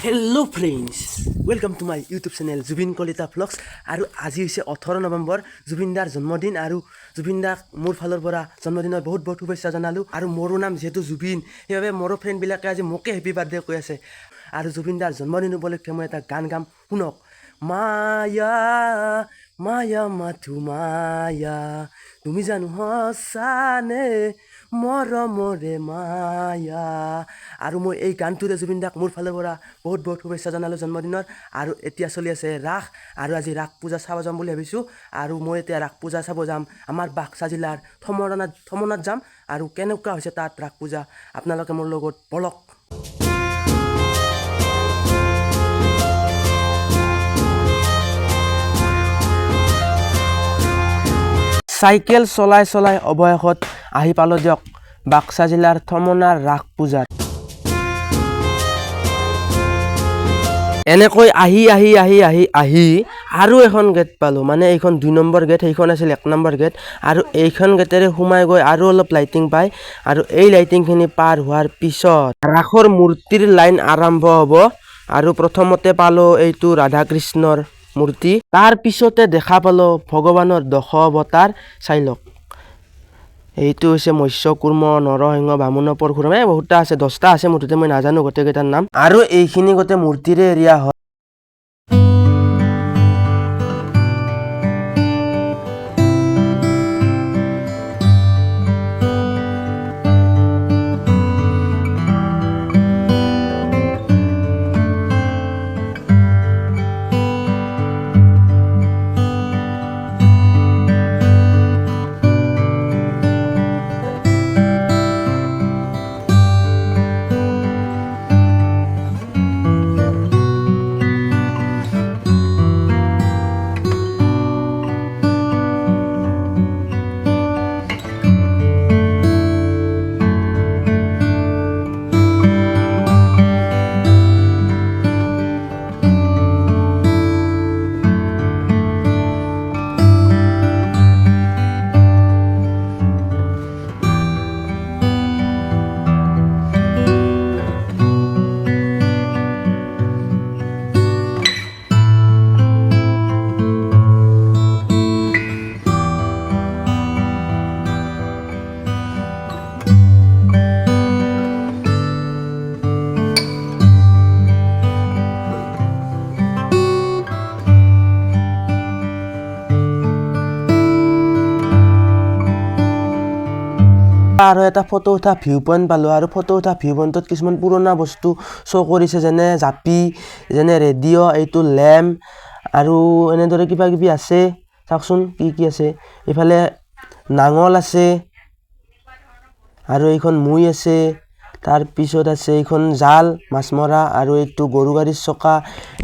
Hello friends, welcome to my YouTube channel Jubin Kalita Vlogs. আৰু আজি হৈছে 18 নৱেম্বৰ জুবিনদাৰ জন্মদিন আৰু জুবিনদাক মোৰ ফালৰ পৰা জন্মদিনৰ বহুত বহুত শুভেচ্ছা জনালো আৰু মোৰ নাম যেহেতু জুবিন সেইবাবে মোৰ ফ্ৰেণ্ড বিলাকে আজি মোকে হেপী বাৰ্থডে কৈ আছে আৰু জুবিনদাৰ জন্মদিন উপলক্ষে মই এটা গান গাম শুনক মায়া মায়া মাথু মায়া তুমি জানো হসানে মৰমৰে মায়া আৰু মই এই গানটোৰে জুবিনদাক মোৰ ফালৰ পৰা বহুত বহুত শুভেচ্ছা জনালোঁ জন্মদিনৰ আৰু এতিয়া চলি আছে ৰাস আৰু আজি ৰাস পূজা চাব যাম বুলি ভাবিছোঁ আৰু মই এতিয়া ৰাস পূজা চাব যাম আমাৰ বাক্সা জিলাৰ থমনাত যাম আৰু কেনেকুৱা হৈছে তাত ৰাস পূজা আপোনালোকে মোৰ লগত বলক চাইকেল চলাই চলাই অৱশেষত আহি পালোঁ দিয়ক বাক্সা জিলাৰ থমনাৰ ৰাস পূজাত এনেকৈ আহি আৰু এখন গেট পালোঁ মানে এইখন 2 নম্বৰ গেট সেইখন আছিল 1 নম্বৰ গেট আৰু এইখন গেটেৰে সোমাই গৈ আৰু অলপ লাইটিং পায় আৰু এই লাইটিংখিনি পাৰ হোৱাৰ পিছত ৰাসৰ মূৰ্তিৰ লাইন আৰম্ভ হ'ব আৰু প্ৰথমতে পালোঁ এইটো ৰাধা কৃষ্ণৰ মূৰ্তি তাৰ পিছতে দেখা পালোঁ ভগৱানৰ 10 অৱতাৰ চাই লওক এইটো হৈছে মৎস্য কুৰ্ম নৰসিংহ বামুণ পৰশুৰাম বহুতটা আছে 10টা আছে মুঠতে মই নাজানো গোটেইকেইটাৰ নাম আৰু এইখিনি গোটেই মূৰ্তিৰে এৰিয়া হয় আৰু এটা ফটো উঠা ভিউ পইণ্ট পালোঁ আৰু ফটো উঠা ভিউ পইণ্টত কিছুমান পুৰণা বস্তু শ্ব' কৰিছে যেনে জাপি যেনে ৰেডিঅ' এইটো লেম্প আৰু এনেদৰে কিবা কিবি আছে চাওকচোন কি আছে এইফালে নাঙল আছে আৰু এইখন মুই আছে তাৰ পিছত আছে এইখন জাল মাছ মৰা আৰু এইটো গৰু গাড়ীৰ চকা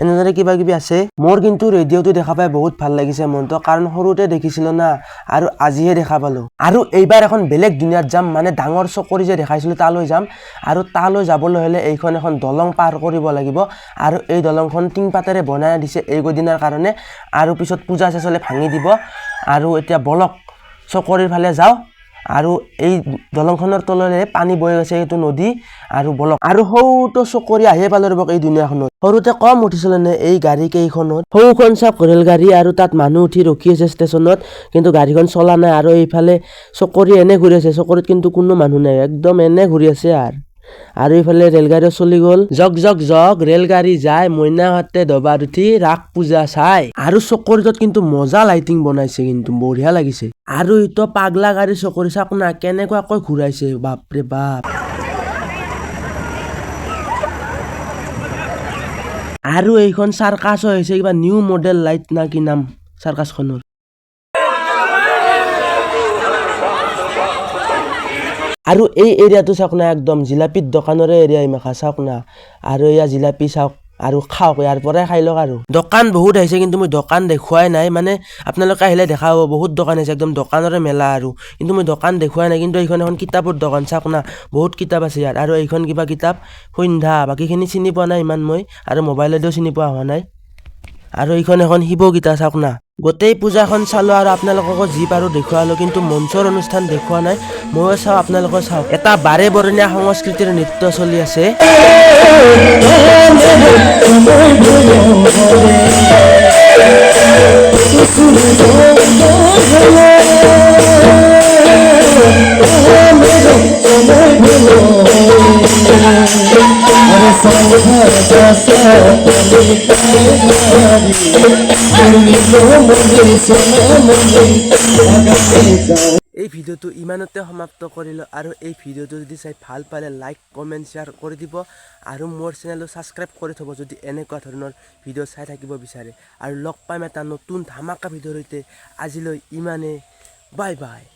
এনেদৰে কিবা কিবি আছে মোৰ কিন্তু ৰেডিঅ'টো দেখা পাই বহুত ভাল লাগিছে মনটো কাৰণ সৰুতে দেখিছিলোঁ না আৰু আজিহে দেখা পালোঁ আৰু এইবাৰ এখন বেলেগ দুনিয়াত যাম মানে ডাঙৰ চকৰি যে দেখাইছিলোঁ তালৈ যাম আৰু তালৈ যাবলৈ হ'লে এইখন এখন দলং পাৰ কৰিব লাগিব আৰু এই দলংখন টিংপাতেৰে বনাই দিছে এইকেইদিনৰ কাৰণে আৰু পিছত পূজা চেচলে ভাঙি দিব আৰু এতিয়া বলক চকৰিৰ ফালে যাওঁ আৰু এই দলংখনৰ তলৰে পানী বৈ গৈছে এইটো নদী আৰু বলক আৰু সৌটো চকৰি আহিয়ে পালোঁ ৰ'বক এই দুনিয়াখনত সৰুতে কম উঠিছিলে নে এই গাড়ী কেইখনত সৌখন চাওক ৰেল গাড়ী আৰু তাত মানুহ উঠি ৰখি আছে ষ্টেচনত কিন্তু গাড়ীখন চলা নাই আৰু এইফালে চকৰি এনে ঘূৰি আছে চকৰিত কিন্তু কোনো মানুহ নাই একদম এনে ঘূৰি আছে আৰু এইফালে ৰেলগাড়ীও চলি গ'ল জগ ৰেলগাড়ী যায় মইনাহঁতে দবাত উঠি ৰাস পূজা চাই আৰু চকৰিটোত কিন্তু মজা লাইটিং বনাইছে কিন্তু বঢ়িয়া লাগিছে আৰু এইটো পাগলা গাড়ী চকৰি চাওক না কেনেকুৱাকৈ ঘূৰাইছে বাপৰে বাপ আৰু এইখন চাৰ্কাছ হৈছে কিবা নিউ মডেল লাইট না কি নাম চাৰ্কাছখনৰ আৰু এই এৰিয়াটো চাওক না একদম জিলাপিৰ দোকানৰে এৰিয়া ইমাখা চাওক না আৰু এয়া জিলাপি চাওক আৰু খাওক ইয়াৰ পৰাই খাই লওক আৰু দোকান বহুত আহিছে কিন্তু মই দোকান দেখুৱাই নাই মানে আপোনালোকে আহিলে দেখা পাব বহুত দোকান আছে একদম দোকানৰে মেলা আৰু কিন্তু মই দোকান দেখুৱাই নাই কিন্তু এইখন এখন কিতাপৰ দোকান চাওক না বহুত কিতাপ আছে ইয়াত আৰু এইখন কিবা কিতাপ সন্ধ্যা বাকীখিনি চিনি পোৱা নাই ইমান মই আৰু মোবাইলেদিও চিনি পোৱা হোৱা নাই আৰু এইখন এখন শিৱগীতা চাওক না গোটেই পূজাখন চালো আৰু আপোনালোকক যি পাৰো দেখুৱালো কিন্তু মঞ্চৰ অনুষ্ঠান দেখুৱা নাই মই চাও আপোনালোকক চাওক এটা বাৰে বৰণীয়া সংস্কৃতিৰ নৃত্য চলি আছে এই ভিডিওটো ইমানতে সমাপ্ত কৰিলো আৰু এই ভিডিওটো যদি চাই ভাল পালে লাইক কমেন্ট শেয়াৰ কৰি দিব আৰু মোৰ চেনেলটো সাবস্ক্ৰাইব কৰি থব যদি এনেকুৱা ধৰণৰ ভিডিও চাই থাকিব বিচাৰে আৰু লগ পাম এটা নতুন ধামাকা ভিডিওৰ সৈতে আজিলৈ ইমানে বাই বাই